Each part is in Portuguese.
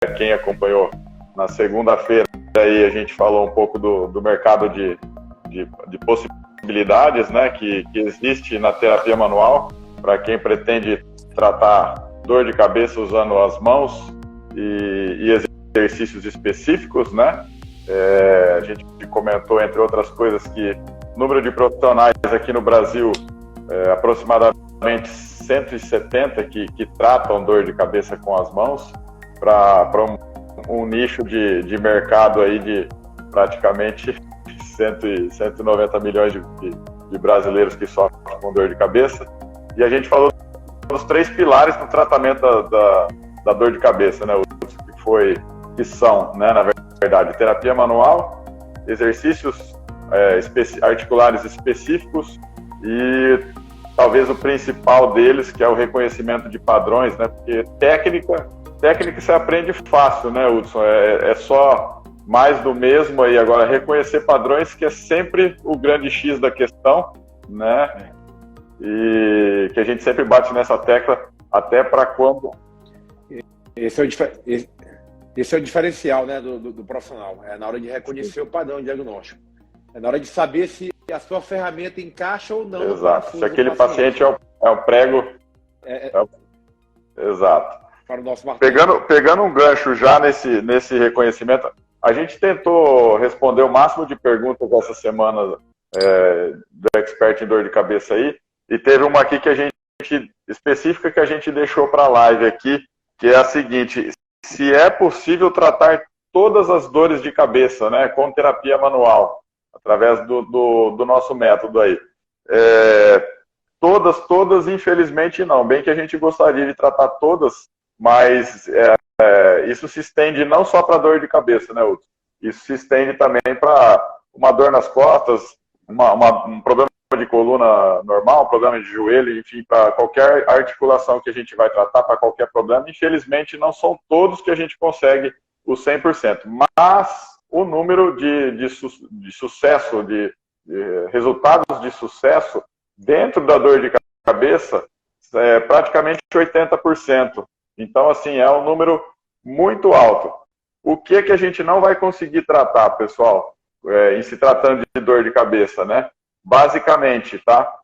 quem acompanhou na segunda-feira, aí a gente falou um pouco do mercado de possibilidades, né, que existe na terapia manual para quem pretende tratar dor de cabeça usando as mãos e exercícios específicos, né? A gente comentou, entre outras coisas, que o número de profissionais aqui no Brasil aproximadamente 170 que tratam dor de cabeça com as mãos, para um nicho de mercado aí de praticamente 190 milhões de brasileiros que sofrem com dor de cabeça. E a gente falou dos 3 pilares no tratamento da dor de cabeça, né? Que são, né, na verdade, terapia manual, exercícios articulares específicos e talvez o principal deles, que é o reconhecimento de padrões, né? Porque técnica você aprende fácil, né, Hudson? É só mais do mesmo aí. Agora, reconhecer padrões, que é sempre o grande X da questão, né? E que a gente sempre bate nessa tecla, até para quando... Esse é o diferencial, né, do profissional. É na hora de reconhecer o padrão diagnóstico. É na hora de saber se a sua ferramenta encaixa ou não. Exato. Se aquele paciente é um prego... Exato. Para o nosso pegando um gancho já nesse reconhecimento, a gente tentou responder o máximo de perguntas essa semana do Expert em Dor de Cabeça aí, e teve uma aqui específica que a gente deixou para a live aqui, que é a seguinte: se é possível tratar todas as dores de cabeça, né, com terapia manual, através do nosso método aí. Todas, infelizmente não. Bem que a gente gostaria de tratar todas, mas isso se estende não só para dor de cabeça, né, Hudson? Isso se estende também para uma dor nas costas, um problema de coluna normal, um problema de joelho, enfim, para qualquer articulação que a gente vai tratar, para qualquer problema. Infelizmente, não são todos que a gente consegue o 100%, mas o número de sucesso, de resultados de sucesso dentro da dor de cabeça é praticamente 80%. Então, assim, é um número muito alto. O que a gente não vai conseguir tratar, pessoal, em se tratando de dor de cabeça, né? Basicamente, tá?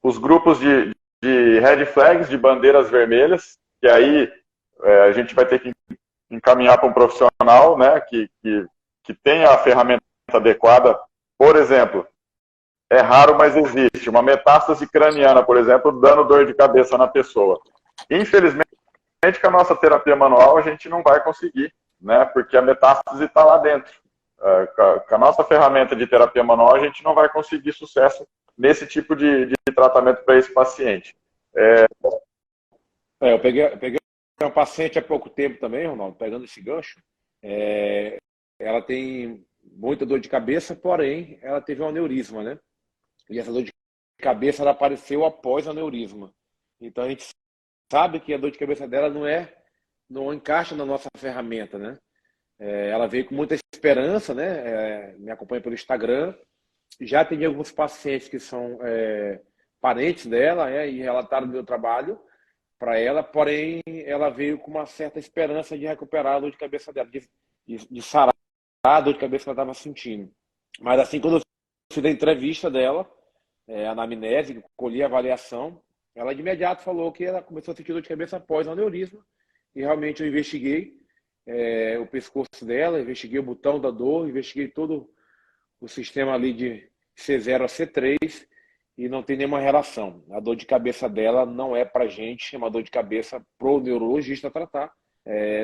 Os grupos de red flags, de bandeiras vermelhas, que aí a gente vai ter que encaminhar para um profissional, né, que tenha a ferramenta adequada. Por exemplo, é raro, mas existe uma metástase craniana, por exemplo, dando dor de cabeça na pessoa. Infelizmente, com a nossa terapia manual, a gente não vai conseguir, né? Porque a metástase está lá dentro. Com a nossa ferramenta de terapia manual, a gente não vai conseguir sucesso nesse tipo de tratamento para esse paciente. Eu peguei uma paciente há pouco tempo também, Ronaldo, pegando esse gancho. Ela tem muita dor de cabeça, porém, ela teve um aneurisma, né? E essa dor de cabeça ela apareceu após o aneurisma. Então, a gente sabe que a dor de cabeça dela não encaixa na nossa ferramenta, né? Ela veio com muita esperança, né? Me acompanha pelo Instagram. Já atendi alguns pacientes que são parentes dela, e relataram do meu trabalho para ela, porém, ela veio com uma certa esperança de recuperar a dor de cabeça dela, de sarar a dor de cabeça que ela estava sentindo. Mas assim, quando eu fiz a entrevista dela, a anamnese, colhi a avaliação, ela de imediato falou que ela começou a sentir dor de cabeça após o aneurisma, e realmente eu investiguei o pescoço dela, investiguei o botão da dor, investiguei todo o sistema ali de C0 a C3 e não tem nenhuma relação. A dor de cabeça dela não é pra gente, é uma dor de cabeça pro neurologista tratar,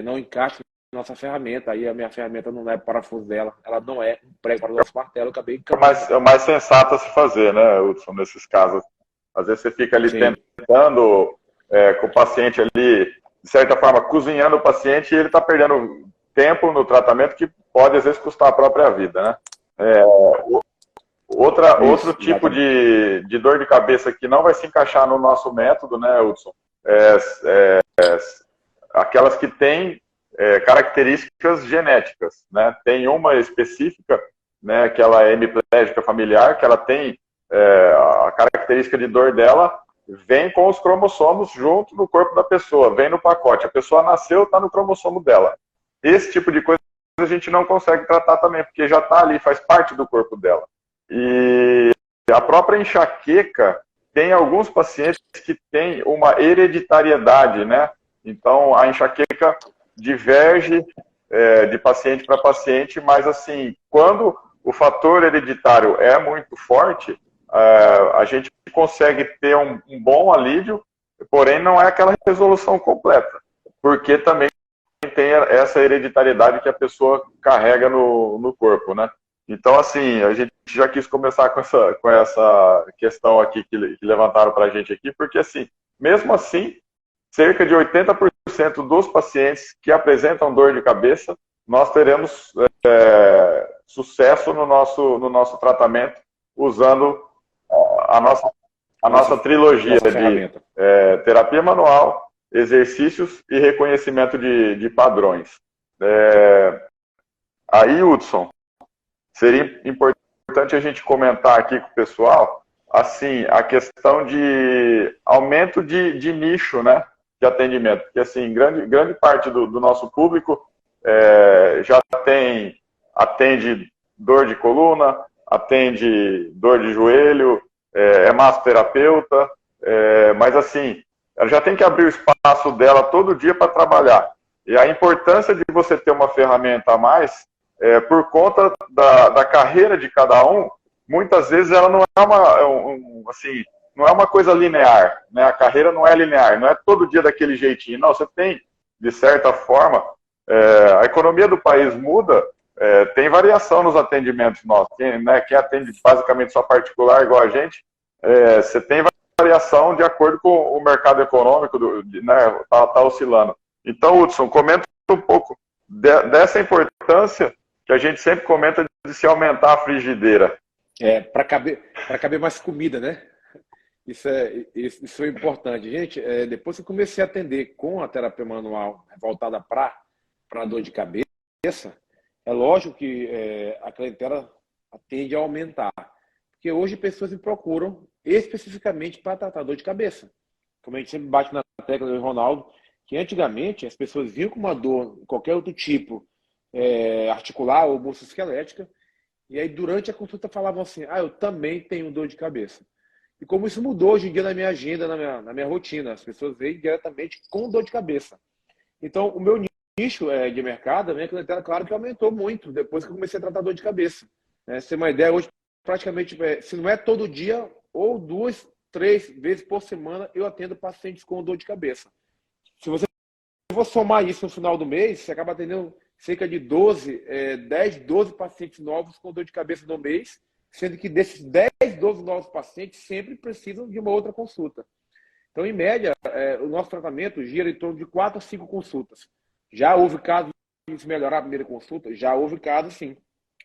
não encaixa na nossa ferramenta, aí a minha ferramenta não é parafuso dela, ela não é um prego para o nosso martelo, eu acabei É o mais sensato a se fazer, né, Hudson, nesses casos. Às vezes você fica ali tentando com o paciente ali, de certa forma, cozinhando o paciente, e ele está perdendo tempo no tratamento que pode, às vezes, custar a própria vida, né? Outro tipo de dor de cabeça que não vai se encaixar no nosso método, né, Hudson? Aquelas que têm características genéticas, né? Tem uma específica, né, que ela é hemiplégica familiar, que ela tem a característica de dor dela vem com os cromossomos junto no corpo da pessoa, vem no pacote. A pessoa nasceu, está no cromossomo dela. esse tipo de coisa a gente não consegue tratar também, porque já está ali, faz parte do corpo dela. E a própria enxaqueca, tem alguns pacientes que têm uma hereditariedade, né? Então, a enxaqueca diverge de paciente para paciente, mas assim, quando o fator hereditário é muito forte, a gente consegue ter um bom alívio, porém não é aquela resolução completa, porque também tem essa hereditariedade que a pessoa carrega no corpo, né? Então, assim, a gente já quis começar com essa questão aqui que levantaram para a gente aqui, porque, assim, mesmo assim, cerca de 80% dos pacientes que apresentam dor de cabeça, nós teremos sucesso no nosso tratamento usando a nossa trilogia de terapia manual, exercícios e reconhecimento de padrões. Aí, Hudson, seria importante a gente comentar aqui com o pessoal, assim, a questão de aumento de nicho, né, de atendimento. Porque, assim, grande parte do nosso público já atende dor de coluna, atende dor de joelho, é massoterapeuta, mas, assim, ela já tem que abrir o espaço dela todo dia para trabalhar. E a importância de você ter uma ferramenta a mais, por conta da carreira de cada um, muitas vezes ela não é assim, não é uma coisa linear, né? A carreira não é linear, não é todo dia daquele jeitinho. Não, você tem, de certa forma, a economia do país muda, tem variação nos atendimentos nossos. Quem atende basicamente só particular, igual a gente, você tem variação de acordo com o mercado econômico, né? Tá oscilando. Então, Hudson, comenta um pouco dessa importância que a gente sempre comenta de se aumentar a frigideira. Para caber mais comida, né? Isso é importante. Gente, depois que eu comecei a atender com a terapia manual voltada para dor de cabeça, é lógico que a clientela tende a aumentar. Porque hoje pessoas me procuram especificamente para tratar dor de cabeça. Como a gente sempre bate na tecla do Ronaldo, que antigamente as pessoas vinham com uma dor, qualquer outro tipo, articular ou musculoesquelética, e aí durante a consulta falavam assim, eu também tenho dor de cabeça. E como isso mudou hoje em dia na minha agenda, na minha rotina, as pessoas vêm diretamente com dor de cabeça. Então, o meu nicho de mercado, a minha clientela, claro que aumentou muito depois que eu comecei a tratar dor de cabeça. Né? Se você tem uma ideia, hoje praticamente, se não é todo dia, ou 2, 3 vezes por semana, eu atendo pacientes com dor de cabeça. Se você for somar isso no final do mês, você acaba atendendo cerca de 10, 12 pacientes novos com dor de cabeça no mês, sendo que desses 10, 12 novos pacientes sempre precisam de uma outra consulta. Então, em média, o nosso tratamento gira em torno de 4 a 5 consultas. Já houve casos de melhorar a primeira consulta? Já houve casos, sim.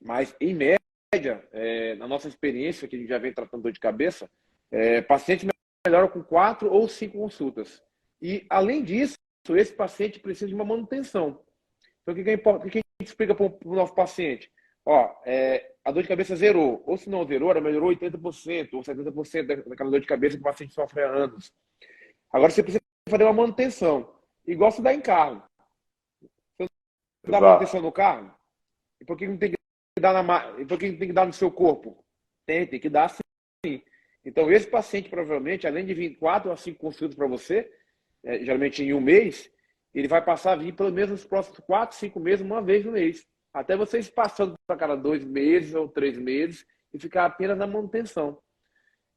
Mas, em média, na nossa experiência, que a gente já vem tratando dor de cabeça, pacientes melhoram com 4 ou 5 consultas. E, além disso, esse paciente precisa de uma manutenção. Então, o que a gente explica para o nosso paciente? A dor de cabeça zerou. Ou se não zerou, ela melhorou 80% ou 70% daquela dor de cabeça que o paciente sofre há anos. Agora, você precisa fazer uma manutenção. Igual se dá em carro. Você dá manutenção no carro? E por que não tem que dar no seu corpo? Tem que dar sim. Então, esse paciente, provavelmente, além de vir 4 a 5 consultas para você, geralmente em um mês, ele vai passar a vir pelo menos nos próximos 4, 5 meses, uma vez no mês. Até vocês passando para cada 2 meses ou 3 meses e ficar apenas na manutenção.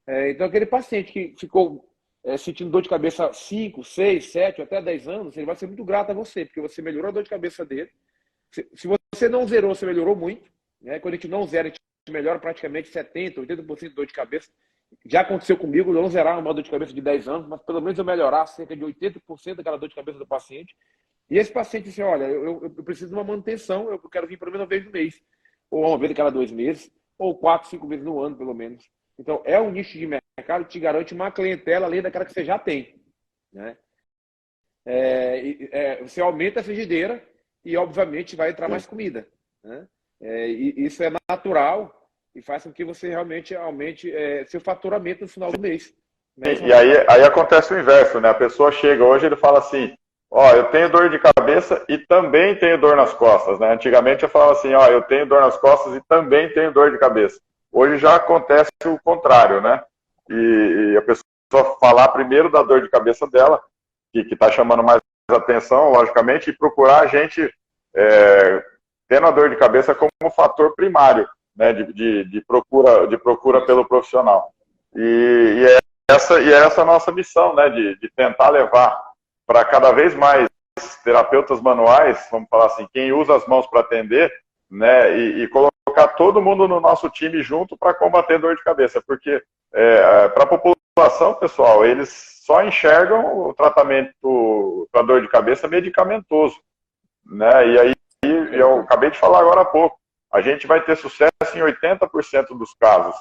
Então, aquele paciente que ficou sentindo dor de cabeça 5, 6, 7, até 10 anos, ele vai ser muito grato a você, porque você melhorou a dor de cabeça dele. Se você não zerou, você melhorou muito. Né? Quando a gente não zera, a gente melhora praticamente 70%, 80% de dor de cabeça. Já aconteceu comigo, eu não zerar uma dor de cabeça de 10 anos, mas pelo menos eu melhorar cerca de 80% daquela dor de cabeça do paciente. E esse paciente disse, olha, eu preciso de uma manutenção, eu quero vir pelo menos uma vez no mês, ou uma vez a cada 2 meses, ou 4, 5 vezes no ano, pelo menos. Então, é um nicho de mercado que te garante uma clientela além daquela que você já tem. Né? Você aumenta a frigideira e, obviamente, vai entrar mais comida. Né? E isso é natural e faz com que você realmente aumente seu faturamento no final do mês. Né? E aí acontece o inverso, né? A pessoa chega hoje e ele fala assim, Ó, eu tenho dor de cabeça e também tenho dor nas costas, né? Antigamente eu falava assim, ó, eu tenho dor nas costas e também tenho dor de cabeça. Hoje já acontece o contrário, né? E a pessoa falar primeiro da dor de cabeça dela, que está chamando mais atenção, logicamente, e procurar a gente tendo a dor de cabeça como um fator primário, né, de procura pelo profissional. E é essa a nossa missão, né, de tentar levar para cada vez mais terapeutas manuais, vamos falar assim, quem usa as mãos para atender, né, e colocar todo mundo no nosso time junto para combater dor de cabeça, porque para a população, pessoal, eles só enxergam o tratamento para dor de cabeça medicamentoso, né, e aí eu acabei de falar agora há pouco, a gente vai ter sucesso em 80% dos casos.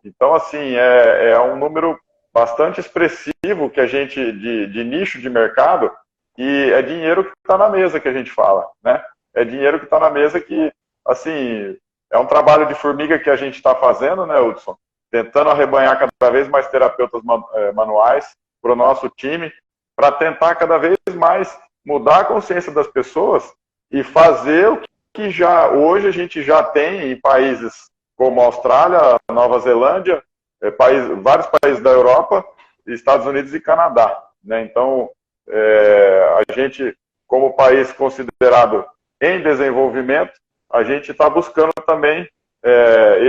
Então, assim, é um número bastante expressivo que a gente, de nicho de mercado, e é dinheiro que está na mesa que a gente fala, né? É dinheiro que está na mesa que, assim, é um trabalho de formiga que a gente está fazendo, né, Hudson? Tentando arrebanhar cada vez mais terapeutas manuais para o nosso time, para tentar cada vez mais mudar a consciência das pessoas e fazer o que já hoje a gente já tem em países como a Austrália, Nova Zelândia, vários países da Europa, Estados Unidos e Canadá, né? Então, a gente, como país considerado em desenvolvimento, a gente está buscando também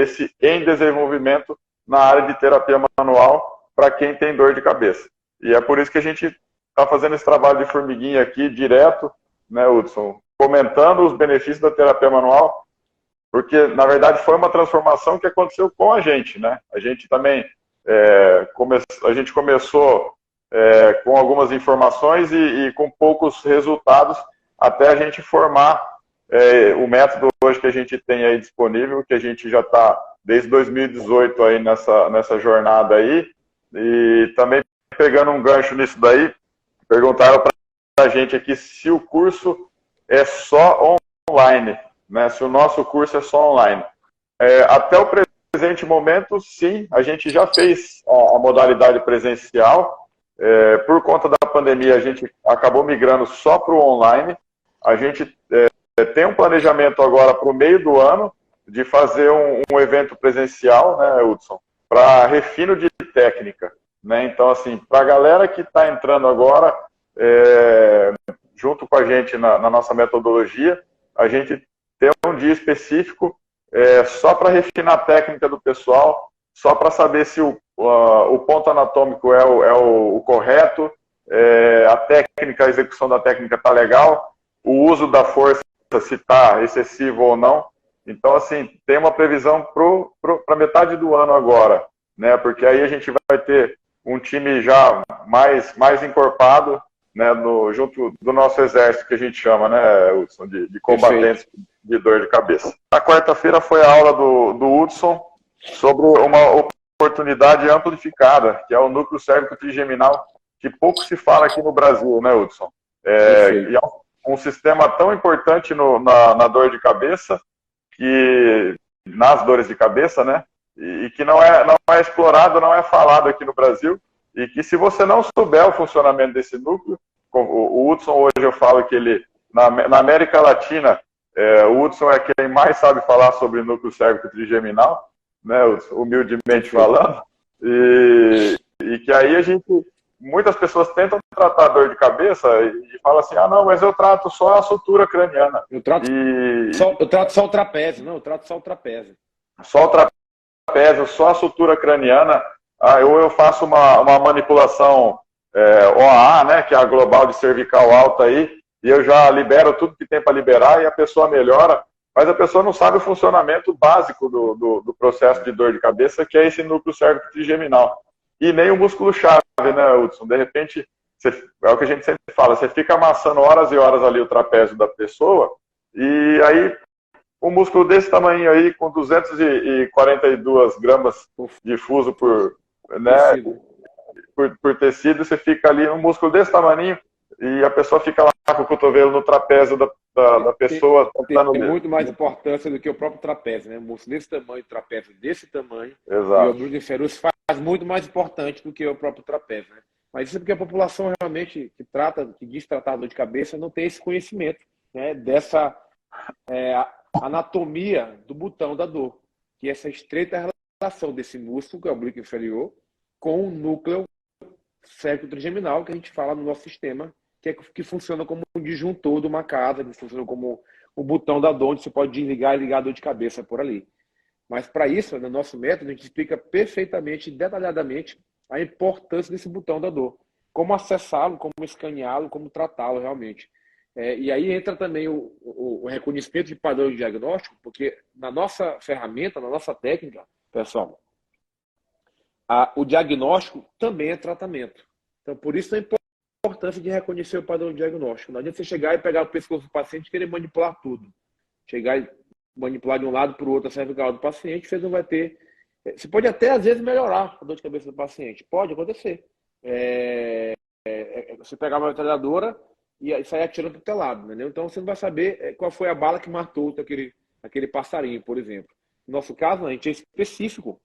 esse em desenvolvimento na área de terapia manual para quem tem dor de cabeça. E é por isso que a gente está fazendo esse trabalho de formiguinha aqui, direto, né, Hudson, comentando os benefícios da terapia manual, porque, na verdade, foi uma transformação que aconteceu com a gente, né? A gente também, a gente começou com algumas informações e com poucos resultados, até a gente formar o método hoje que a gente tem aí disponível, que a gente já está desde 2018 aí nessa jornada aí, e também pegando um gancho nisso daí, perguntaram para a gente aqui se o curso é só online, né? Se o nosso curso é só online. Até o presente momento, sim, a gente já fez a modalidade presencial. Por conta da pandemia, a gente acabou migrando só para o online. A gente tem um planejamento agora para o meio do ano de fazer um evento presencial, né, Hudson, para refino de técnica, né? Então, assim, para a galera que está entrando agora, junto com a gente na nossa metodologia, a gente tem um dia específico só para refinar a técnica do pessoal, só para saber se o ponto anatômico é o correto, a técnica, a execução da técnica está legal, o uso da força, se está excessivo ou não. Então, assim, tem uma previsão para metade do ano agora, né? Porque aí a gente vai ter um time já mais encorpado, né, junto do nosso exército, que a gente chama, né, Hudson, de combatentes de dor de cabeça. Na quarta-feira foi a aula do Hudson sobre uma oportunidade amplificada, que é o núcleo cérvico trigeminal, que pouco se fala aqui no Brasil, né, Hudson? E é um sistema tão importante na dor de cabeça, que nas dores de cabeça, né, e que não é explorado, não é falado aqui no Brasil, e que se você não souber o funcionamento desse núcleo, o Hudson hoje eu falo que ele, na América Latina, o Hudson é quem mais sabe falar sobre núcleo cérvico trigeminal, né, Hudson, humildemente falando, e que aí muitas pessoas tentam tratar a dor de cabeça e falam assim, não, mas eu trato só a sutura craniana. Eu trato só o trapézio, não, eu trato só o trapézio. Só o trapézio, só a sutura craniana. Eu faço uma manipulação OA, né, que é a global de cervical alta aí, e eu já libero tudo que tem para liberar e a pessoa melhora, mas a pessoa não sabe o funcionamento básico do processo de dor de cabeça, que é esse núcleo cérvico trigeminal. E nem o músculo-chave, né, Hudson? De repente, é o que a gente sempre fala, você fica amassando horas e horas ali o trapézio da pessoa, e aí um músculo desse tamanho aí, com 242 gramas de fuso por tecido, você fica ali um músculo desse tamanho e a pessoa fica lá com o cotovelo no trapézio da pessoa. Tem muito mais importância do que o próprio trapézio, né? Um músculo desse tamanho, trapézio desse tamanho. Exato. E o glúteo inferior se faz muito mais importante do que o próprio trapézio, né? Mas isso é porque a população realmente que diz tratar dor de cabeça, não tem esse conhecimento, né, dessa anatomia do botão da dor, que é essa estreita relação desse músculo, que é o oblíquo inferior, com o núcleo cérvico-trigeminal, que a gente fala no nosso sistema, que funciona como um disjuntor de uma casa, que funciona como o botão da dor, onde você pode desligar e ligar a dor de cabeça por ali. Mas para isso, no nosso método, a gente explica perfeitamente, detalhadamente, a importância desse botão da dor. Como acessá-lo, como escaneá-lo, como tratá-lo realmente. E aí entra também o reconhecimento de padrão de diagnóstico, porque na nossa ferramenta, na nossa técnica, pessoal, o diagnóstico também é tratamento. Então, por isso a importância de reconhecer o padrão de diagnóstico. Não adianta você chegar e pegar o pescoço do paciente e querer manipular tudo. Chegar e manipular de um lado para o outro a cervical do paciente, você não vai ter... Você pode até, às vezes, melhorar a dor de cabeça do paciente. Pode acontecer. Você pegar uma metralhadora e sair atirando para o telado, entendeu? Então, você não vai saber qual foi a bala que matou aquele passarinho, por exemplo. No nosso caso, a gente é específico.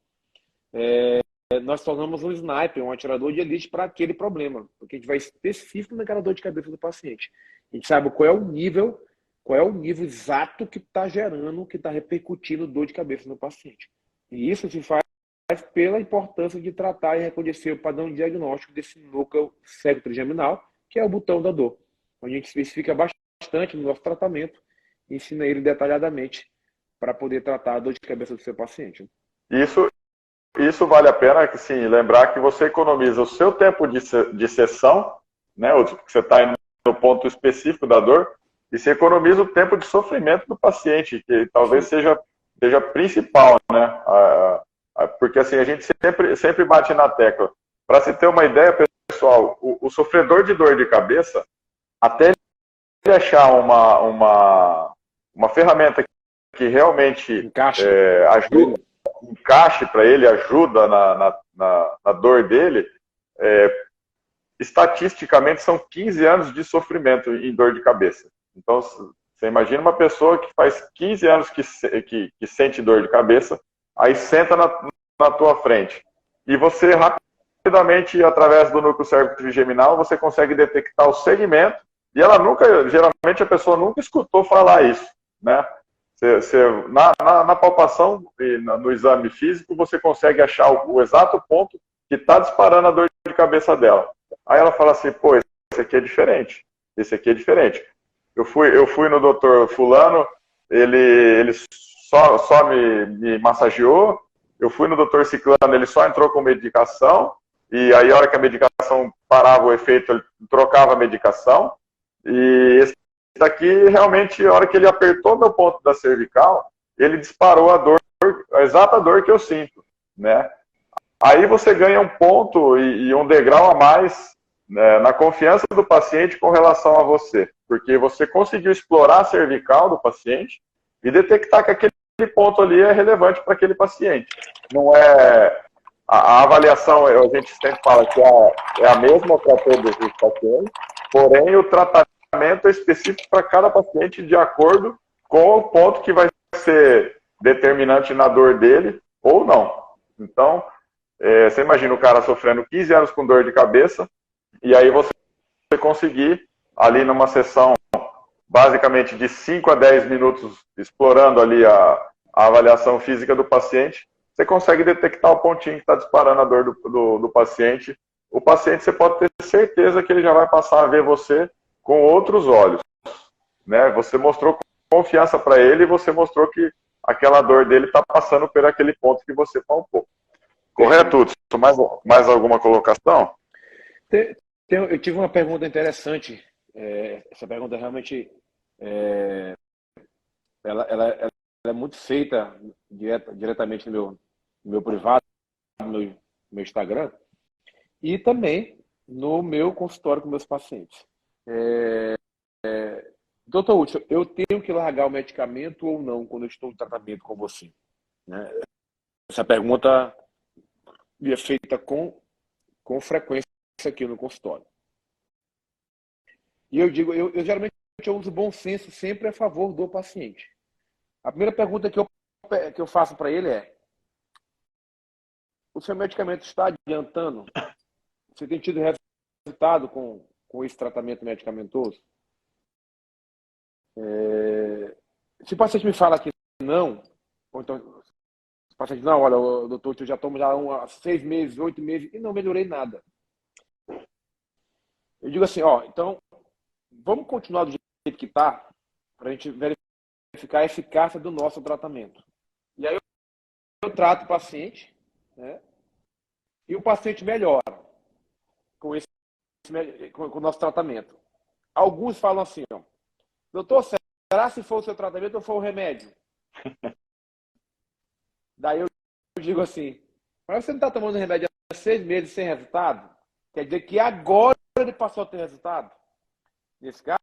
Nós tornamos um sniper, um atirador de elite para aquele problema, porque a gente vai específico naquela dor de cabeça do paciente. A gente sabe qual é o nível exato que está gerando, que está repercutindo dor de cabeça no paciente. E isso se faz pela importância de tratar e reconhecer o padrão diagnóstico desse núcleo cérvico-trigeminal, que é o botão da dor. A gente especifica bastante no nosso tratamento e ensina ele detalhadamente para poder tratar a dor de cabeça do seu paciente. Isso vale a pena, sim, lembrar que você economiza o seu tempo de sessão, né, porque você está indo no ponto específico da dor, e você economiza o tempo de sofrimento do paciente, que talvez seja principal, né? Porque assim, a gente sempre bate na tecla. Para se ter uma ideia, pessoal, o sofredor de dor de cabeça, até ele achar uma ferramenta que realmente encaixe para ele, ajuda na dor dele, estatisticamente são 15 anos de sofrimento em dor de cabeça. Então, você imagina uma pessoa que faz 15 anos que sente dor de cabeça, aí senta na tua frente. E você rapidamente, através do núcleo cérvico-trigeminal, você consegue detectar o segmento, e geralmente a pessoa nunca escutou falar isso, né? Na palpação e no exame físico, você consegue achar o exato ponto que está disparando a dor de cabeça dela. Aí ela fala assim, pô, esse aqui é diferente. Esse aqui é diferente. Eu fui no doutor fulano, ele só me massageou. Eu fui no doutor ciclano, ele só entrou com medicação. E aí, a hora que a medicação parava o efeito, ele trocava a medicação. E esse daqui, realmente, a hora que ele apertou meu ponto da cervical, ele disparou a exata dor que eu sinto, né? Aí você ganha um ponto e um degrau a mais, né, na confiança do paciente com relação a você, porque você conseguiu explorar a cervical do paciente e detectar que aquele ponto ali é relevante para aquele paciente. Não é a avaliação, a gente sempre fala que é a mesma para todos os pacientes, porém o tratamento é específico para cada paciente de acordo com o ponto que vai ser determinante na dor dele ou não. Então, você imagina o cara sofrendo 15 anos com dor de cabeça, e aí você conseguir, ali numa sessão, basicamente de 5 a 10 minutos, explorando ali a avaliação física do paciente, você consegue detectar o pontinho que está disparando a dor do paciente. O paciente, você pode ter certeza que ele já vai passar a ver você com outros olhos, né? Você mostrou confiança para ele e você mostrou que aquela dor dele está passando por aquele ponto que você palpou. Correto, Hudson? Mais alguma colocação? Eu tive uma pergunta interessante. Essa pergunta realmente ela é muito feita diretamente no meu privado, no meu Instagram, e também no meu consultório com meus pacientes. Doutor Hudson, eu tenho que largar o medicamento ou não quando eu estou em tratamento com você? Né? Essa pergunta é feita com frequência aqui no consultório. E eu digo, eu geralmente uso bom senso sempre a favor do paciente. A primeira pergunta que eu faço para ele é: o seu medicamento está adiantando? Você tem tido resultado com esse tratamento medicamentoso? Se o paciente me fala que não, ou então o paciente, não, olha, doutor, eu já tomo já há 6 meses, 8 meses e não melhorei nada. Eu digo assim, ó, então vamos continuar do jeito que está, para a gente verificar a eficácia do nosso tratamento. E aí eu trato o paciente, né, e o paciente melhora com o nosso tratamento. Alguns falam assim, ó, doutor, será se for o seu tratamento ou for o remédio? Daí eu digo assim, mas você não está tomando remédio há 6 meses sem resultado? Quer dizer que agora ele passou a ter resultado? Nesse caso,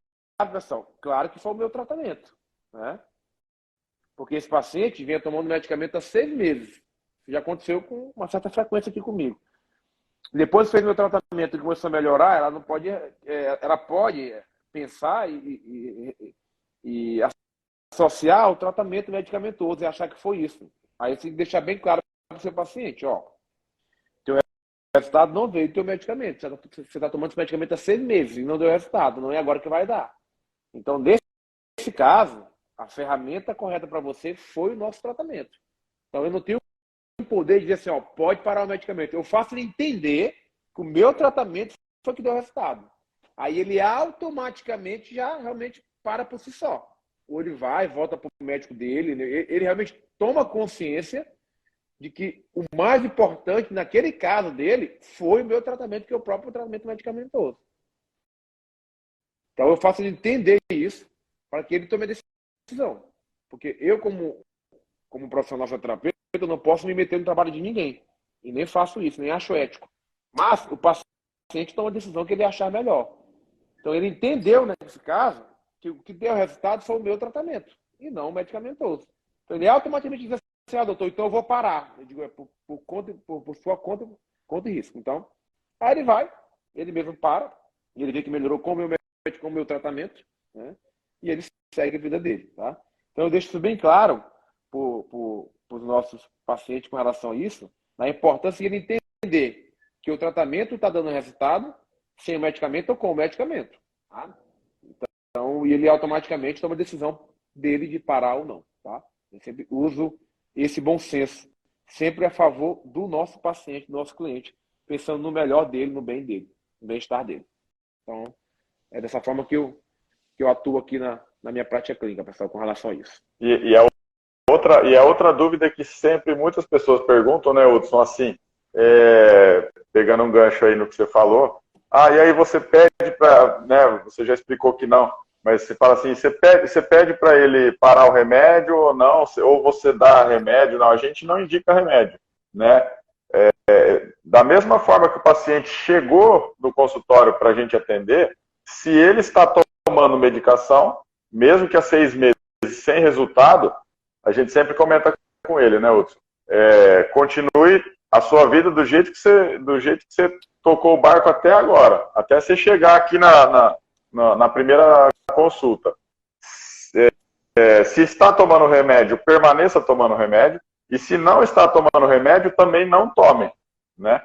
pessoal, claro que foi o meu tratamento, né? Porque esse paciente vinha tomando medicamento há 6 meses. Isso já aconteceu com uma certa frequência aqui comigo. Depois que fez meu tratamento e começou a melhorar, ela não pode, ela pode pensar e associar o tratamento medicamentoso e achar que foi isso. Aí você tem que deixar bem claro para o seu paciente, ó, teu resultado não veio do teu medicamento. Você está tomando esse medicamento há 6 meses e não deu resultado, não é agora que vai dar. Então, nesse caso, a ferramenta correta para você foi o nosso tratamento. Então, eu não tenho o poder de dizer assim, ó, pode parar o medicamento. Eu faço ele entender que o meu tratamento foi que deu resultado. Aí ele automaticamente já realmente para por si só. Ou ele vai, volta para o médico dele, ele realmente toma consciência de que o mais importante naquele caso dele foi o meu tratamento, que é o próprio tratamento medicamentoso. Então eu faço ele entender isso para que ele tome a decisão. Porque eu, como profissional fisioterapeuta, eu não posso me meter no trabalho de ninguém. E nem faço isso, nem acho ético. Mas o paciente toma a decisão que ele achar melhor. Então ele entendeu, nesse caso, que o que deu resultado foi o meu tratamento, e não o medicamentoso. Então ele automaticamente diz assim, ah, doutor, então eu vou parar. Eu digo, por sua conta e risco. Então, aí ele vai, ele mesmo para, e ele vê que melhorou com o meu tratamento, né? E ele segue a vida dele, tá? Então eu deixo isso bem claro para os nossos pacientes com relação a isso, na importância de ele entender que o tratamento está dando resultado sem o medicamento ou com o medicamento. Tá? Então, e ele automaticamente toma a decisão dele de parar ou não. Tá? Eu sempre uso esse bom senso, sempre a favor do nosso paciente, do nosso cliente, pensando no melhor dele, no bem dele, no bem-estar dele. Então, é dessa forma que eu atuo aqui na minha prática clínica, pessoal, com relação a isso. E a outra dúvida que sempre muitas pessoas perguntam, né, Hudson, assim, pegando um gancho aí no que você falou, e aí você pede para, né, você já explicou que não, mas você fala assim, você pede para ele parar o remédio ou não, ou você dá remédio? Não, a gente não indica remédio, né? Da mesma forma que o paciente chegou no consultório para a gente atender, se ele está tomando medicação, mesmo que há 6 meses sem resultado, a gente sempre comenta com ele, né, Hudson? Continue a sua vida do jeito que você tocou o barco até agora, até você chegar aqui na primeira consulta. Se está tomando remédio, permaneça tomando remédio, e se não está tomando remédio, também não tome, né?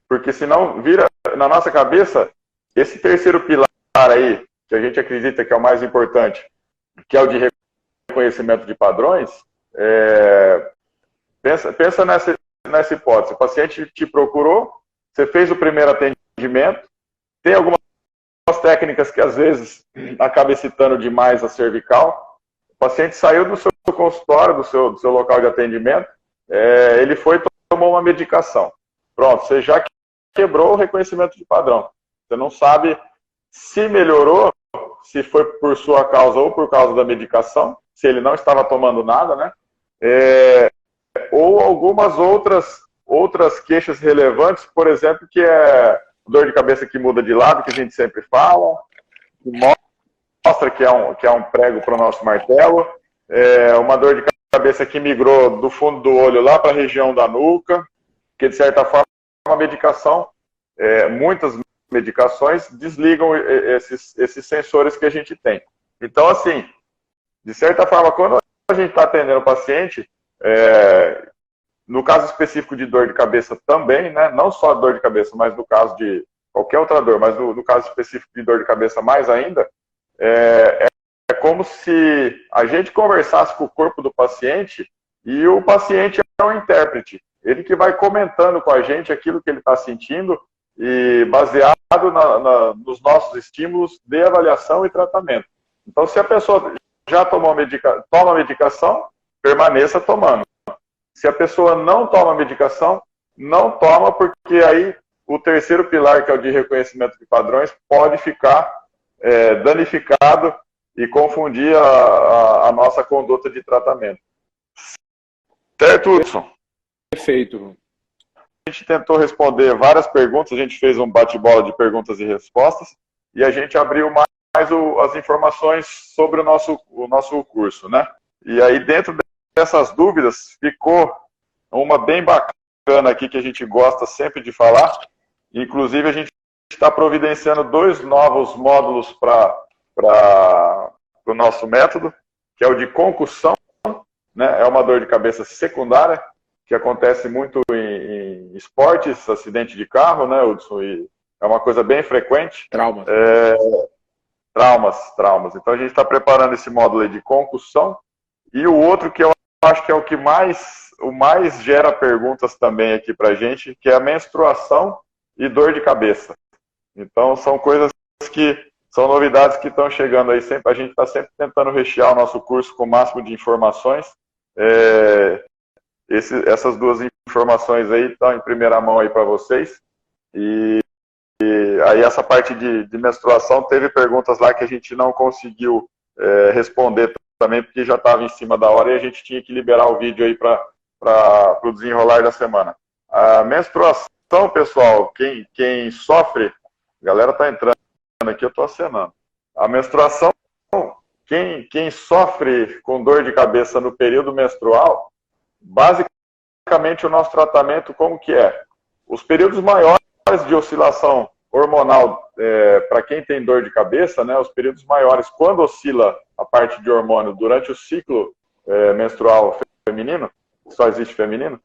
Porque senão vira na nossa cabeça esse terceiro pilar aí, que a gente acredita que é o mais importante, que é o de reconhecimento de padrões. Pensa nessa hipótese. O paciente te procurou, você fez o primeiro atendimento, tem algumas técnicas que às vezes acaba excitando demais a cervical. O paciente saiu do seu consultório, do seu local de atendimento, ele foi e tomou uma medicação. Pronto, você já quebrou o reconhecimento de padrão. Você não sabe se melhorou, se foi por sua causa ou por causa da medicação, se ele não estava tomando nada, né? Ou algumas outras queixas relevantes, por exemplo, que é dor de cabeça que muda de lado, que a gente sempre fala, que mostra que é um prego para o nosso martelo, uma dor de cabeça que migrou do fundo do olho lá para a região da nuca, que de certa forma a medicação, muitas medicações desligam esses sensores que a gente tem. Então, assim, de certa forma, quando a gente está atendendo o paciente, no caso específico de dor de cabeça também, né? Não só dor de cabeça, mas no caso de qualquer outra dor, mas no caso específico de dor de cabeça mais ainda, é como se a gente conversasse com o corpo do paciente e o paciente é o intérprete. Ele que vai comentando com a gente aquilo que ele está sentindo e baseado nos nossos estímulos de avaliação e tratamento. Então, se a pessoa já toma medicação, permaneça tomando. Se a pessoa não toma medicação, não toma, porque aí o terceiro pilar, que é o de reconhecimento de padrões, pode ficar danificado e confundir a nossa conduta de tratamento. Certo, Hudson? Perfeito. A gente tentou responder várias perguntas, a gente fez um bate-bola de perguntas e respostas, e a gente abriu mais as informações sobre o nosso curso, né? E aí, dentro dessas dúvidas, ficou uma bem bacana aqui que a gente gosta sempre de falar. Inclusive, a gente está providenciando 2 novos módulos para o nosso método, que é o de concussão, né? É uma dor de cabeça secundária, que acontece muito em esportes, acidente de carro, né, Hudson? E é uma coisa bem frequente. Traumas. Traumas. Então, a gente está preparando esse módulo aí de concussão. E o outro que eu acho que é o que mais gera perguntas também aqui para a gente, que é a menstruação e dor de cabeça. Então, são coisas são novidades que estão chegando aí. A gente está sempre tentando rechear o nosso curso com o máximo de informações. Essas 2 informações aí estão em primeira mão aí para vocês. E aí essa parte de menstruação, teve perguntas lá que a gente não conseguiu responder também, porque já estava em cima da hora e a gente tinha que liberar o vídeo aí para o desenrolar da semana. A menstruação, pessoal, quem sofre, a galera está entrando aqui, eu estou acenando. A menstruação, quem sofre com dor de cabeça no período menstrual, basicamente o nosso tratamento como que é? Os períodos maiores de oscilação hormonal, para quem tem dor de cabeça, né, os períodos maiores, quando oscila a parte de hormônio durante o ciclo menstrual feminino, só existe feminino,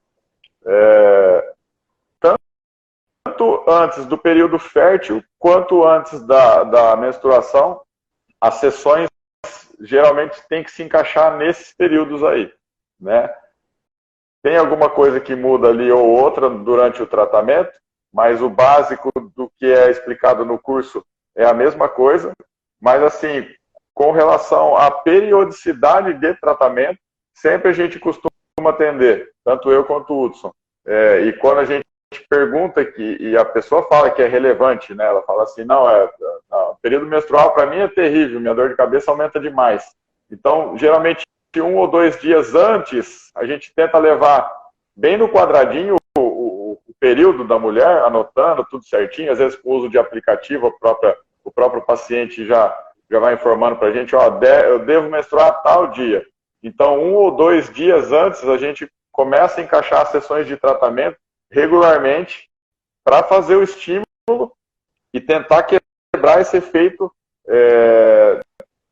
tanto antes do período fértil, quanto antes da menstruação, as sessões geralmente têm que se encaixar nesses períodos aí, né? Tem alguma coisa que muda ali ou outra durante o tratamento, mas o básico do que é explicado no curso é a mesma coisa. Mas, assim, com relação à periodicidade de tratamento, sempre a gente costuma atender, tanto eu quanto o Hudson. E quando a gente pergunta e a pessoa fala que é relevante, né? Ela fala assim, não, o período menstrual para mim é terrível, minha dor de cabeça aumenta demais. Então, geralmente, 1 ou 2 dias antes, a gente tenta levar bem no quadradinho o período da mulher, anotando tudo certinho, às vezes com o uso de aplicativo, o próprio paciente já vai informando para a gente, ó, eu devo menstruar tal dia. Então, 1 ou 2 dias antes, a gente começa a encaixar as sessões de tratamento regularmente para fazer o estímulo e tentar quebrar esse efeito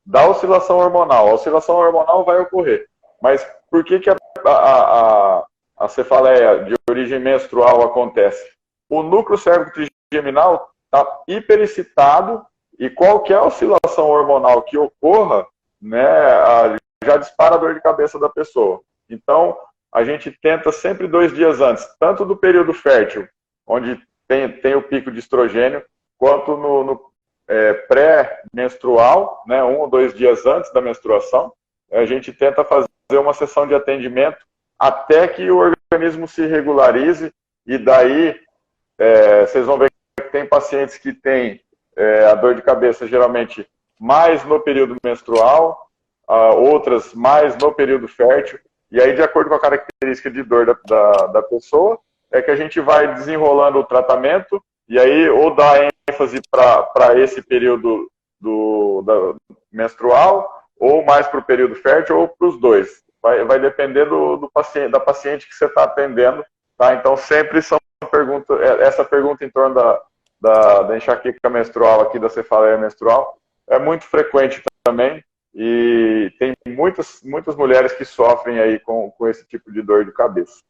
da oscilação hormonal. A oscilação hormonal vai ocorrer. Mas por que a cefaleia de origem menstrual acontece? O núcleo cérvico-trigeminal está hiperexcitado e qualquer oscilação hormonal que ocorra, né, já dispara a dor de cabeça da pessoa. Então, a gente tenta sempre 2 dias antes, tanto do período fértil, onde tem o pico de estrogênio, quanto no pré-menstrual, né, 1 ou 2 dias antes da menstruação, a gente tenta fazer uma sessão de atendimento até que o organismo se regularize, e daí vocês vão ver que tem pacientes que têm a dor de cabeça geralmente mais no período menstrual, outras mais no período fértil, e aí de acordo com a característica de dor da pessoa, é que a gente vai desenrolando o tratamento, e aí ou dá ênfase para esse período menstrual, ou mais para o período fértil, ou para os dois. Vai depender da paciente que você está atendendo, tá? Então sempre são essa pergunta em torno da enxaqueca menstrual aqui, da cefaleia menstrual, é muito frequente também, e tem muitas mulheres que sofrem aí com esse tipo de dor de cabeça.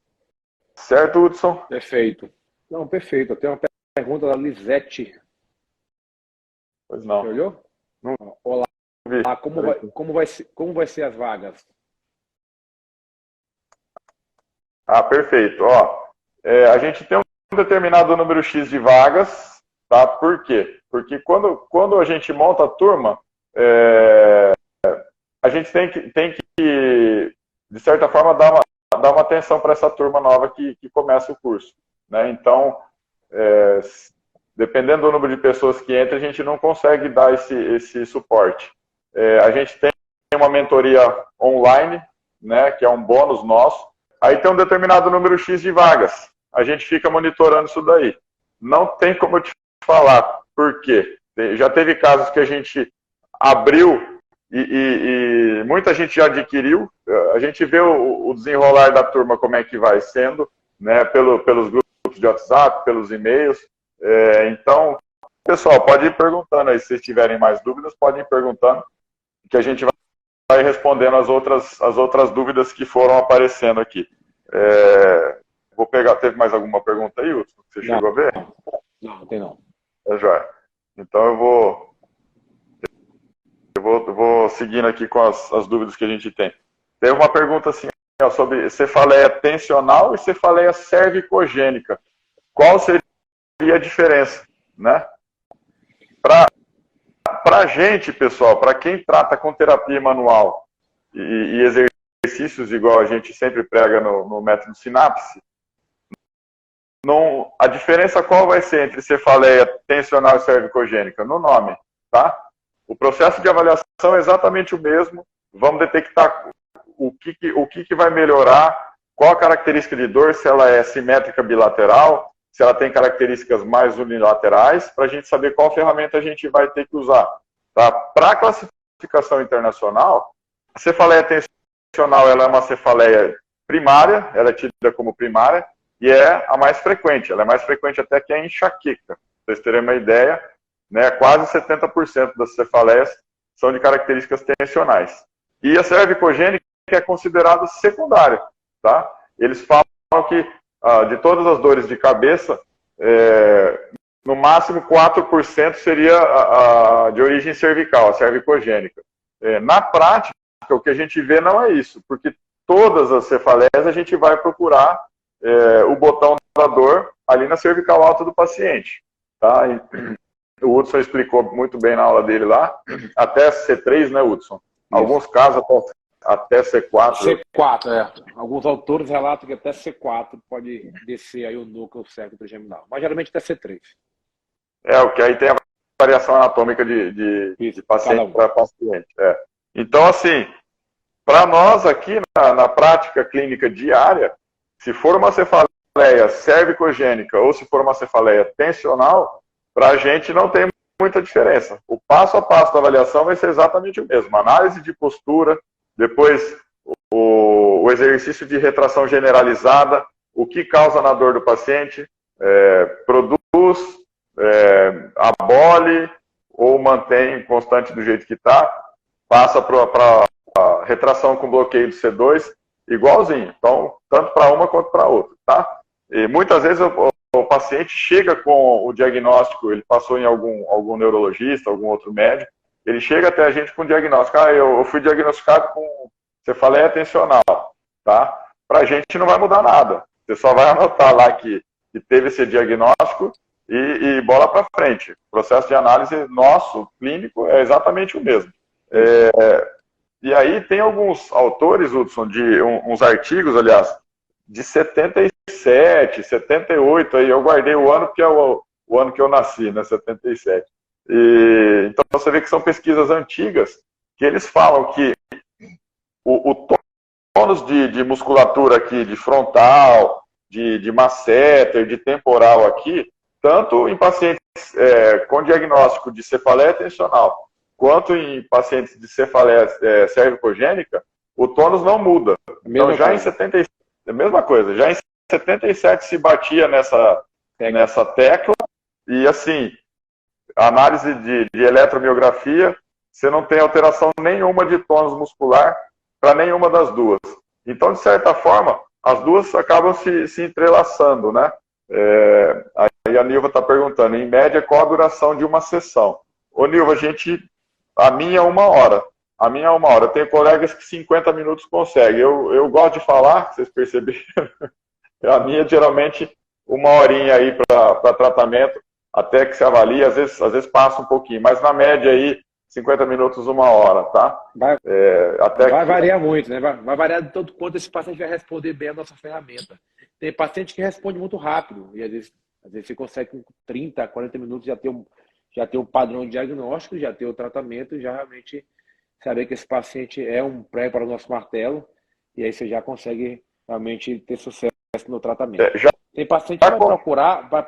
Certo, Hudson? Perfeito. Não, perfeito. Eu tenho uma pergunta da Lisete. Pois não. Você olhou? Não Olá, vi. como vai ser as vagas? Ah, perfeito. Ó, a gente tem um determinado número X de vagas, tá? Por quê? Porque quando a gente monta a turma, a gente tem que, de certa forma, dar uma atenção para essa turma nova que começa o curso, né? Então, dependendo do número de pessoas que entra, a gente não consegue dar esse suporte. A gente tem uma mentoria online, né, que é um bônus nosso. Aí tem um determinado número X de vagas. A gente fica monitorando isso daí. Não tem como eu te falar por quê. Já teve casos que a gente abriu e muita gente já adquiriu. A gente vê o desenrolar da turma, como é que vai sendo, né, pelos grupos de WhatsApp, pelos e-mails. Então, pessoal, pode ir perguntando aí. Se vocês tiverem mais dúvidas, podem ir perguntando, que a gente vai respondendo as outras dúvidas que foram aparecendo aqui. Vou pegar, teve mais alguma pergunta aí, Hudson? Você chegou a ver? Não tem não. Joia. Então eu vou seguindo aqui com as dúvidas que a gente tem. Teve uma pergunta assim, ó, sobre cefaleia tensional e cefaleia cervicogênica. Qual seria a diferença, né? Para a gente, pessoal, para quem trata com terapia manual e exercícios igual a gente sempre prega no método Sinapse, a diferença qual vai ser entre cefaleia tensional e cervicogênica? No nome, tá? O processo de avaliação é exatamente o mesmo. Vamos detectar o que vai melhorar, qual a característica de dor, se ela é simétrica bilateral, se ela tem características mais unilaterais, para a gente saber qual ferramenta a gente vai ter que usar. Tá? Para a classificação internacional, a cefaleia tensional ela é uma cefaleia primária, ela é tida como primária, e é a mais frequente. Ela é mais frequente até que a enxaqueca. Para vocês terem uma ideia, né, quase 70% das cefaleias são de características tensionais. E a cervicogênica é considerada secundária. Tá? Eles falam que de todas as dores de cabeça, no máximo 4% seria de origem cervical, a cervicogênica. Na prática, o que a gente vê não é isso, porque todas as cefaleias a gente vai procurar o botão da dor ali na cervical alta do paciente. Tá? O Hudson explicou muito bem na aula dele lá, até C3, né, Hudson? Alguns casos até C4. C4, Alguns autores relatam que até C4 pode descer aí o núcleo cérvico trigeminal, mas geralmente até C3. O que aí tem a variação anatômica de paciente para paciente. Então, assim, para nós aqui na prática clínica diária, se for uma cefaleia cervicogênica ou se for uma cefaleia tensional, para a gente não tem muita diferença. O passo a passo da avaliação vai ser exatamente o mesmo. Análise de postura, depois o exercício de retração generalizada, o que causa na dor do paciente, produz, abole ou mantém constante do jeito que está, passa para a retração com bloqueio do C2, igualzinho. Então, tanto para uma quanto para outra, tá? E muitas vezes o paciente chega com o diagnóstico, ele passou em algum neurologista, algum outro médico, ele chega até a gente com o diagnóstico. Eu fui diagnosticado com cefaleia tensional, tá? Para a gente não vai mudar nada. Você só vai anotar lá que teve esse diagnóstico e bola para frente. O processo de análise nosso, clínico, é exatamente o mesmo. E aí tem alguns autores, Hudson, uns artigos, aliás, de 77, 78, aí eu guardei o ano porque é o ano que eu nasci, né, 77. Então você vê que são pesquisas antigas que eles falam que o tônus de musculatura aqui, de frontal, de masseter, de temporal aqui, tanto em pacientes com diagnóstico de cefaleia tensional, quanto em pacientes de cefaleia cervicogênica, o tônus não muda. Então já em 77, a mesma coisa, já em 77 se batia nessa tecla, e assim, análise de eletromiografia, você não tem alteração nenhuma de tônus muscular para nenhuma das duas. Então, de certa forma, as duas acabam se entrelaçando, né? Aí a Nilva está perguntando, em média, qual a duração de uma sessão? Ô, Nilva, a minha é 1 hora. A minha é 1 hora. Eu tenho colegas que 50 minutos conseguem. Eu gosto de falar, vocês perceberam. A minha, geralmente, 1 horinha aí para tratamento, até que se avalie. Às vezes passa um pouquinho, mas na média aí, 50 minutos, 1 hora, tá? Vai variar muito, né? Vai variar de tanto quanto esse paciente vai responder bem a nossa ferramenta. Tem paciente que responde muito rápido, e às vezes você consegue com 30, 40 minutos já ter um padrão de diagnóstico, já ter o tratamento, já realmente saber que esse paciente é um pré para o nosso martelo, e aí você já consegue realmente ter sucesso no tratamento. Tem paciente que vai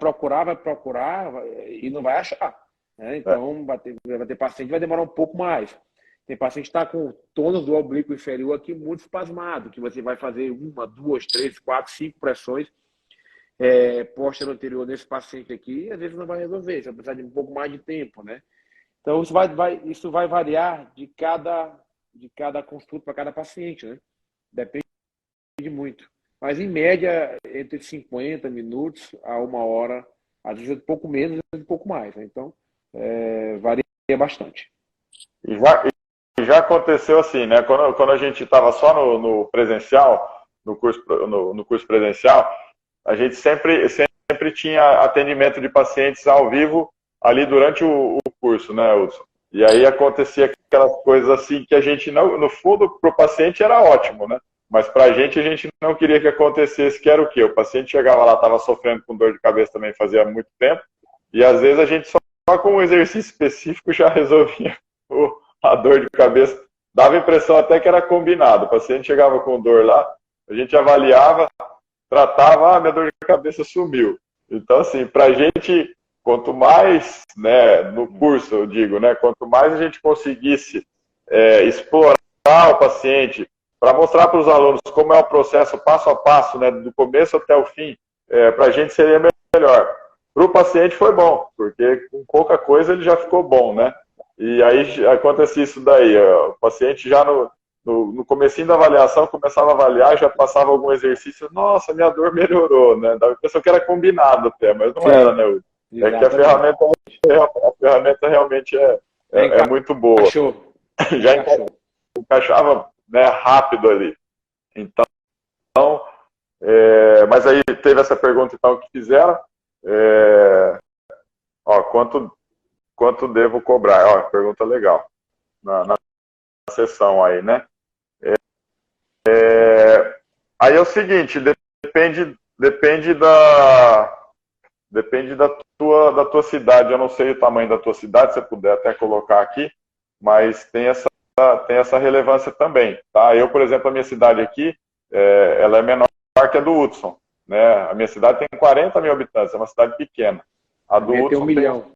procurar e não vai achar. Né? Então, vai ter paciente que vai demorar um pouco mais. Tem paciente que está com o tônus do oblíquo inferior aqui muito espasmado, que você vai fazer 1, 2, 3, 4, 5 pressões posterior anterior nesse paciente aqui, e às vezes não vai resolver, você vai precisar de um pouco mais de tempo, né? Então, isso vai variar de cada consulta para cada paciente, né? Depende muito. Mas, em média, entre 50 minutos a 1 hora, às vezes um pouco menos, às vezes um pouco mais. Né? Então, varia bastante. E já aconteceu assim, né? Quando a gente estava só no presencial, no curso presencial, a gente sempre tinha atendimento de pacientes ao vivo ali durante o curso, né, Hudson? E aí acontecia aquelas coisas assim que a gente não, no fundo, para o paciente era ótimo, né? Mas para a gente não queria que acontecesse, que era o quê? O paciente chegava lá, estava sofrendo com dor de cabeça também fazia muito tempo, e às vezes a gente só com um exercício específico já resolvia a dor de cabeça. Dava a impressão até que era combinado. O paciente chegava com dor lá, a gente avaliava, tratava, minha dor de cabeça sumiu. Então, assim, para a gente, quanto mais, né, no curso eu digo, né, quanto mais a gente conseguisse explorar o paciente, para mostrar para os alunos como é o processo passo a passo, né, do começo até o fim, para a gente seria melhor. Para o paciente foi bom, porque com pouca coisa ele já ficou bom, né? E aí acontece isso daí, o paciente já no comecinho da avaliação começava a avaliar, já passava algum exercício, nossa, minha dor melhorou, né? Dava a impressão que era combinado até, mas não era, né? É que a ferramenta realmente é muito boa. Já encaixava, né, rápido ali. Então, mas aí teve essa pergunta então que fizeram, quanto devo cobrar? Ó, pergunta legal na sessão aí, né? Aí é o seguinte, depende da tua cidade. Eu não sei o tamanho da tua cidade, se você puder até colocar aqui, mas tem essa relevância também, tá? Eu, por exemplo, a minha cidade aqui, ela é menor que a do Hudson, né? A minha cidade tem 40 mil habitantes, é uma cidade pequena. A do Hudson tem 1 milhão. Tem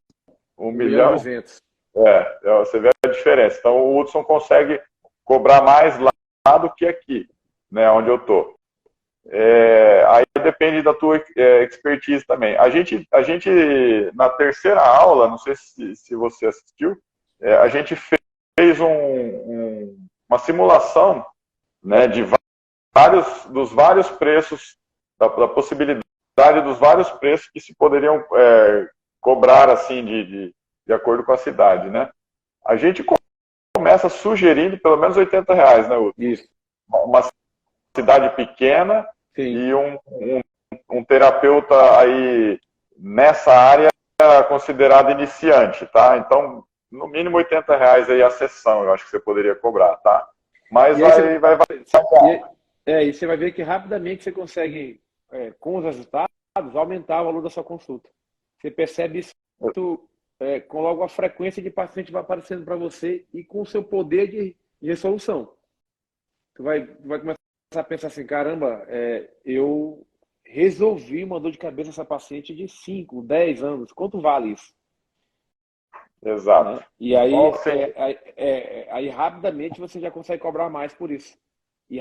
1 milhão. Você vê a diferença. Então, o Hudson consegue cobrar mais lá do que aqui, né, onde eu estou. Aí depende da tua expertise também. A gente, na terceira aula, não sei se você assistiu, a gente fez uma simulação, né, dos vários preços, da possibilidade dos vários preços que se poderiam cobrar assim de acordo com a cidade, né? A gente começa sugerindo pelo menos R$80, né, Hudson? Isso. Uma cidade pequena. Sim. E um terapeuta aí nessa área considerado iniciante, tá? Então, no mínimo R$80 aí a sessão, eu acho que você poderia cobrar, tá? Mas vai. E você vai ver que rapidamente você consegue, com os resultados, aumentar o valor da sua consulta. Você percebe isso com logo a frequência de paciente vai aparecendo para você e com o seu poder de resolução. Tu vai começar a pensar assim, caramba, eu resolvi uma dor de cabeça essa paciente de 5, 10 anos. Quanto vale isso? Exato. Né? E aí, aí rapidamente você já consegue cobrar mais por isso. E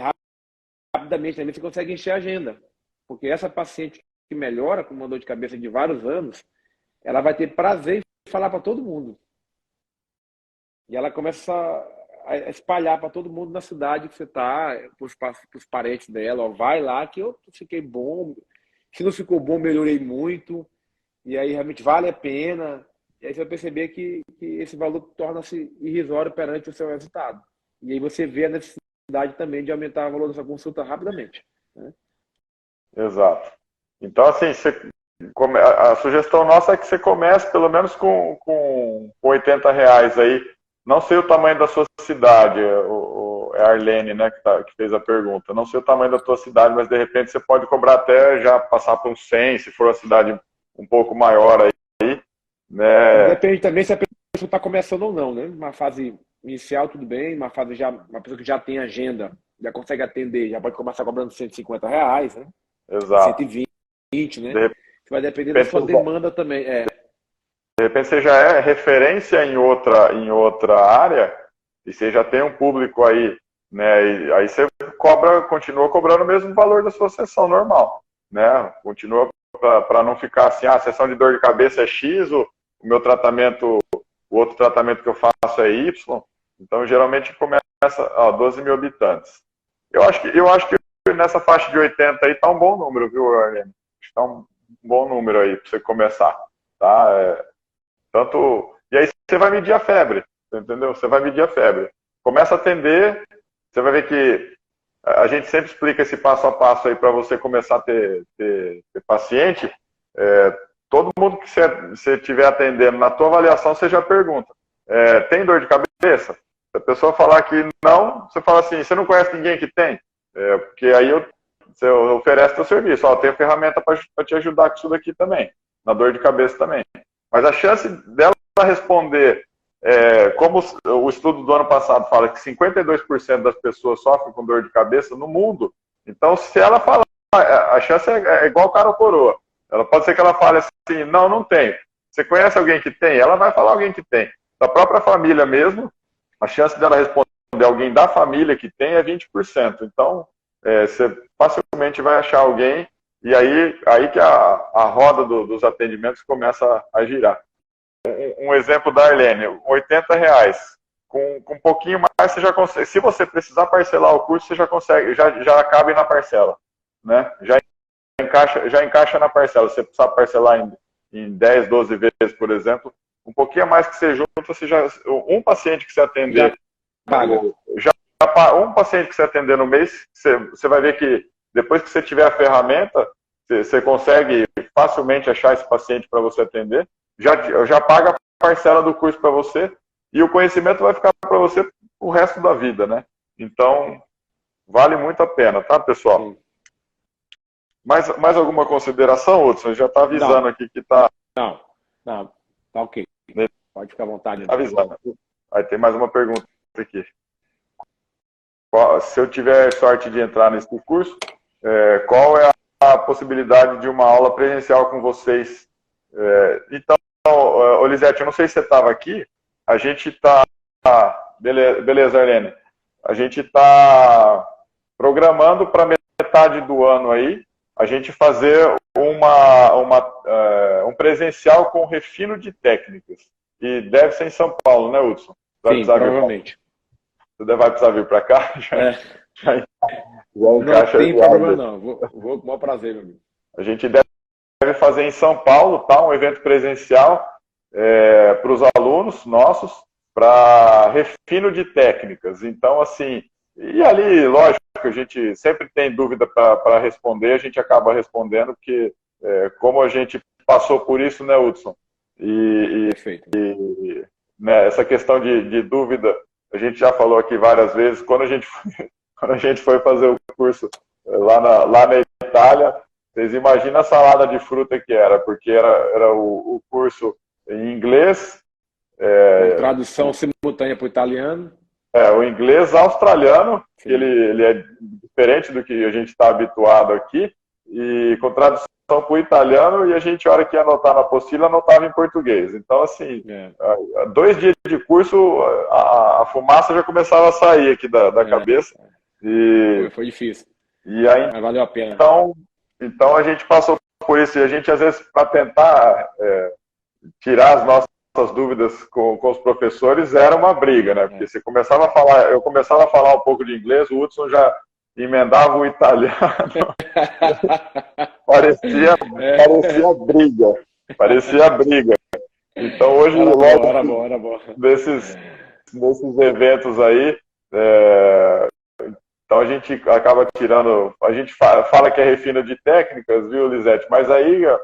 rapidamente também você consegue encher a agenda. Porque essa paciente que melhora com uma dor de cabeça de vários anos, ela vai ter prazer em falar para todo mundo. E ela começa a espalhar para todo mundo na cidade que você está, para os parentes dela, ó, vai lá que eu fiquei bom, se não ficou bom, melhorei muito, e aí realmente vale a pena, e aí você vai perceber que esse valor torna-se irrisório perante o seu resultado. E aí você vê a necessidade também de aumentar o valor da sua consulta rapidamente, né? Exato. Então, assim, a sugestão nossa é que você comece pelo menos com R$ 80 aí. Não sei o tamanho da sua cidade, é a Arlene, né, que fez a pergunta. Não sei o tamanho da tua cidade, mas de repente você pode cobrar até já passar por uns 100, se for uma cidade um pouco maior aí, né? Depende também se a pessoa está começando ou não, né? Uma fase inicial, tudo bem, uma pessoa que já tem agenda, já consegue atender, já pode começar cobrando R$ 150, né? Exato. 120, né? De Vai depender da sua demanda também. De repente você já é referência em outra área e você já tem um público aí, né? E aí você continua cobrando o mesmo valor da sua sessão normal, né? Continua para não ficar assim, a sessão de dor de cabeça é X, o meu tratamento, o outro tratamento que eu faço é Y. Então geralmente começa 12 mil habitantes. Eu acho que nessa faixa de 80 aí tá um bom número, viu, Arlene? Está um bom número aí para você começar, tá? E aí você vai medir a febre, entendeu? Você vai medir a febre. Começa a atender, você vai ver que a gente sempre explica esse passo a passo aí para você começar a ter paciente. Todo mundo que você estiver atendendo, na tua avaliação, você já pergunta, tem dor de cabeça? Se a pessoa falar que não, você fala assim, você não conhece ninguém que tem? Porque aí você oferece seu serviço. Ó, tem ferramenta para te ajudar com isso daqui também, na dor de cabeça também. Mas a chance dela responder, como o estudo do ano passado fala que 52% das pessoas sofrem com dor de cabeça no mundo, então se ela falar, a chance é igual cara ou coroa. Ela pode ser que ela fale assim, não tenho. Você conhece alguém que tem? Ela vai falar alguém que tem. Da própria família mesmo, a chance dela responder alguém da família que tem é 20%. Então, você facilmente vai achar alguém. E aí que a roda dos atendimentos começa a girar. Um exemplo da Arlene, R$ 80. Com um pouquinho mais você já consegue. Se você precisar parcelar o curso, você já consegue, já cabe na parcela, né? Já encaixa na parcela. Se você precisar parcelar em 10, 12 vezes, por exemplo, um pouquinho a mais que você junta, um paciente que você atender, paga. Um paciente que você atender no mês, você vai ver que depois que você tiver a ferramenta, você consegue facilmente achar esse paciente para você atender, já paga a parcela do curso para você e o conhecimento vai ficar para você o resto da vida, né? Então, vale muito a pena, tá, pessoal? Sim. Mais alguma consideração, Hudson? Já está avisando aqui que está... Não, tá ok. Pode ficar à vontade. Avisando. Aí tem mais uma pergunta aqui. Se eu tiver sorte de entrar nesse curso, qual é a possibilidade de uma aula presencial com vocês? Então, Olisete, eu não sei se você estava aqui, a gente está... Beleza, Arlene. A gente está programando para metade do ano aí, a gente fazer um presencial com refino de técnicas. E deve ser em São Paulo, né, Hudson? Sim, provavelmente. Você vai precisar vir para cá? Já não tem problema não, vou com o maior prazer, meu amigo. A gente deve fazer em São Paulo, tá? Um evento presencial para os alunos nossos, para refino de técnicas. Então, assim, e ali, lógico, a gente sempre tem dúvida para responder, a gente acaba respondendo, porque como a gente passou por isso, né, Hudson? Perfeito. Né, essa questão de dúvida, a gente já falou aqui várias vezes, quando a gente foi fazer o curso lá na Itália, vocês imaginam a salada de fruta que era, porque era o curso em inglês. Tradução simultânea para o italiano. O inglês australiano, que ele é diferente do que a gente está habituado aqui, e com tradução para o italiano, e a gente, a hora que ia anotar na apostila, anotava em português. Então, assim, 2 dias de curso, a fumaça já começava a sair aqui da cabeça. Foi difícil. E aí, mas valeu a pena. Então a gente passou por isso, e a gente, às vezes, para tentar tirar as nossas dúvidas com os professores era uma briga, né? Porque você começava a falar, eu começava a falar um pouco de inglês, o Hudson já emendava o italiano. parecia briga. Parecia briga. Então hoje, era bom. Desses eventos aí, então a gente acaba tirando, a gente fala que é refino de técnicas, viu, Lisete? Mas aí a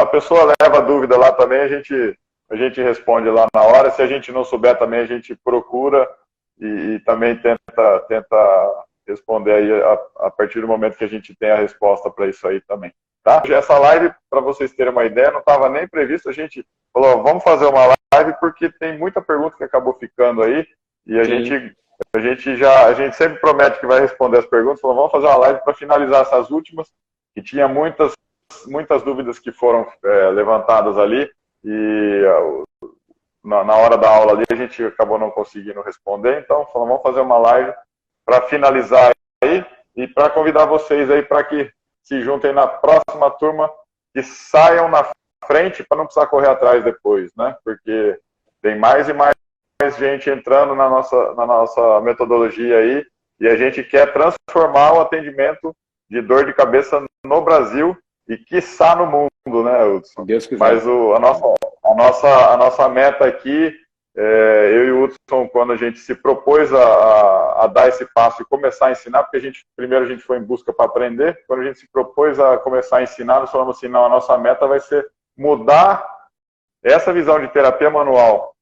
pessoa leva dúvida lá também, a gente responde lá na hora. Se a gente não souber também, a gente procura e também tenta responder aí a partir do momento que a gente tem a resposta para isso aí também. Tá? Essa live, para vocês terem uma ideia, não estava nem previsto. A gente falou, vamos fazer uma live porque tem muita pergunta que acabou ficando aí e a gente sempre promete que vai responder as perguntas. Falou, vamos fazer uma live para finalizar essas últimas, que tinha muitas dúvidas que foram levantadas ali e na hora da aula ali a gente acabou não conseguindo responder. Então, falou, vamos fazer uma live para finalizar aí e para convidar vocês aí para que se juntem na próxima turma, que saiam na frente para não precisar correr atrás depois, né? Porque tem mais e mais gente entrando na nossa metodologia aí e a gente quer transformar o atendimento de dor de cabeça no Brasil e quiçá no mundo, né, Hudson? Deus quiser. Mas a nossa meta aqui, eu e o Hudson, quando a gente se propôs a dar esse passo e começar a ensinar, porque primeiro a gente foi em busca para aprender, quando a gente se propôs a começar a ensinar, nós falamos assim, não, a nossa meta vai ser mudar essa visão de terapia manual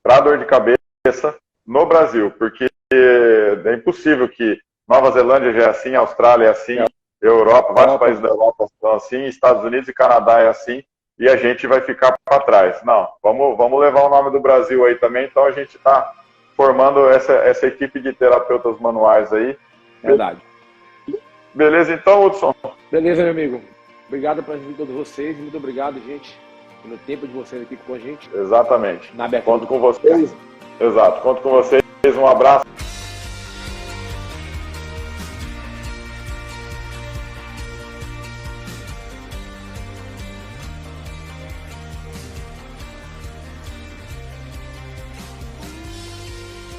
para dor de cabeça no Brasil, porque é impossível que Nova Zelândia já é assim, Austrália é assim, Europa, vários países da Europa são assim, Estados Unidos e Canadá é assim, e a gente vai ficar para trás. Não, vamos levar o nome do Brasil aí também, então a gente está formando essa equipe de terapeutas manuais aí. Verdade. Beleza então, Hudson? Beleza, meu amigo. Obrigado para todos vocês, muito obrigado, gente, pelo tempo de vocês aqui com a gente. Exatamente. Na abertura. Conto com vocês. Exato, conto com vocês. Um abraço.